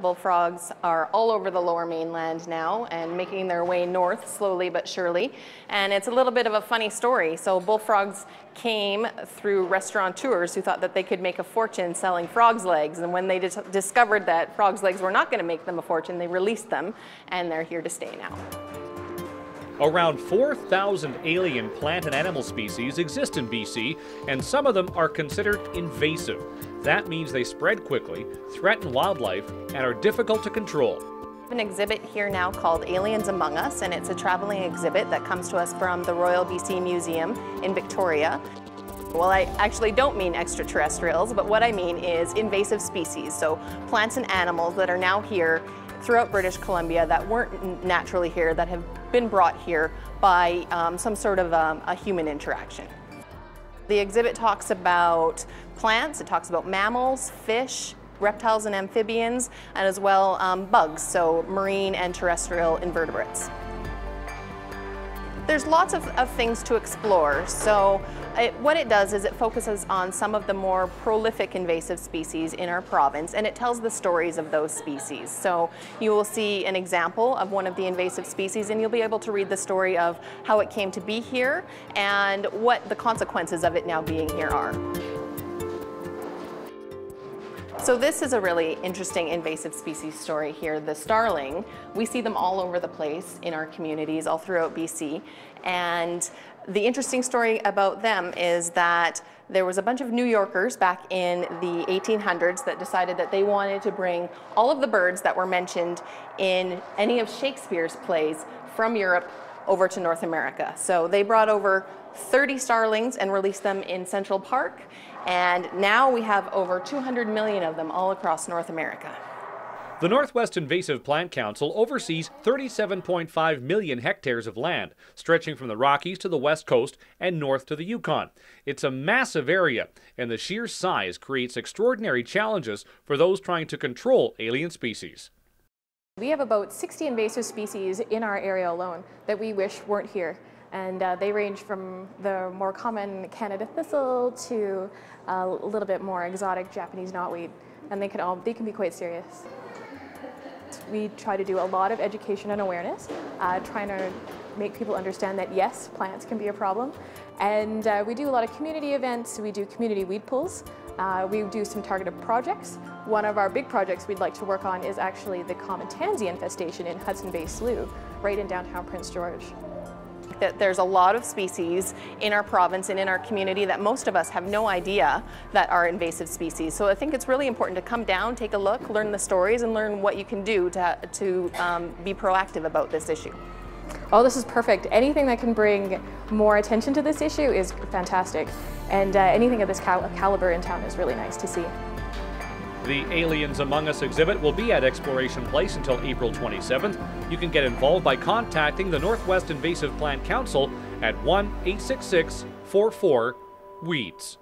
Bullfrogs are all over the Lower Mainland now and making their way north slowly but surely. And it's a little bit of a funny story. So bullfrogs came through restaurateurs who thought that they could make a fortune selling frogs' legs. And when they discovered that frogs' legs were not going to make them a fortune, they released them, and they're here to stay now. Around 4,000 alien plant and animal species exist in BC, and some of them are considered invasive. That means they spread quickly, threaten wildlife, and are difficult to control. We have an exhibit here now called Aliens Among Us, and it's a traveling exhibit that comes to us from the Royal BC Museum in Victoria. Well, I actually don't mean extraterrestrials, but what I mean is invasive species, so plants and animals that are now here throughout British Columbia that weren't naturally here, that have been brought here by some sort of a human interaction. The exhibit talks about plants, it talks about mammals, fish, reptiles and amphibians, and as well bugs, so marine and terrestrial invertebrates. There's lots of things to explore. So what it does is it focuses on some of the more prolific invasive species in our province, and it tells the stories of those species. So you will see an example of one of the invasive species, and you'll be able to read the story of how it came to be here and what the consequences of it now being here are. So this is a really interesting invasive species story here, the starling. We see them all over the place in our communities, all throughout BC. And the interesting story about them is that there was a bunch of New Yorkers back in the 1800s that decided that they wanted to bring all of the birds that were mentioned in any of Shakespeare's plays from Europe over to North America. So they brought over 30 starlings and released them in Central Park, and now we have over 200 million of them all across North America. The Northwest Invasive Plant Council oversees 37.5 million hectares of land, stretching from the Rockies to the West Coast and north to the Yukon. It's a massive area, and the sheer size creates extraordinary challenges for those trying to control alien species. We have about 60 invasive species in our area alone that we wish weren't here. And they range from the more common Canada thistle to a little bit more exotic Japanese knotweed, and they can be quite serious. We try to do a lot of education and awareness, trying to make people understand that yes, plants can be a problem. And we do a lot of community events, we do community weed pulls, we do some targeted projects. One of our big projects we'd like to work on is actually the common tansy infestation in Hudson Bay Slough, right in downtown Prince George. That there's a lot of species in our province and in our community that most of us have no idea that are invasive species. So I think it's really important to come down, take a look, learn the stories, and learn what you can do to be proactive about this issue. Oh, this is perfect. Anything that can bring more attention to this issue is fantastic. And anything of this caliber in town is really nice to see. The Aliens Among Us exhibit will be at Exploration Place until April 27th. You can get involved by contacting the Northwest Invasive Plant Council at 1-866-44-WEEDS.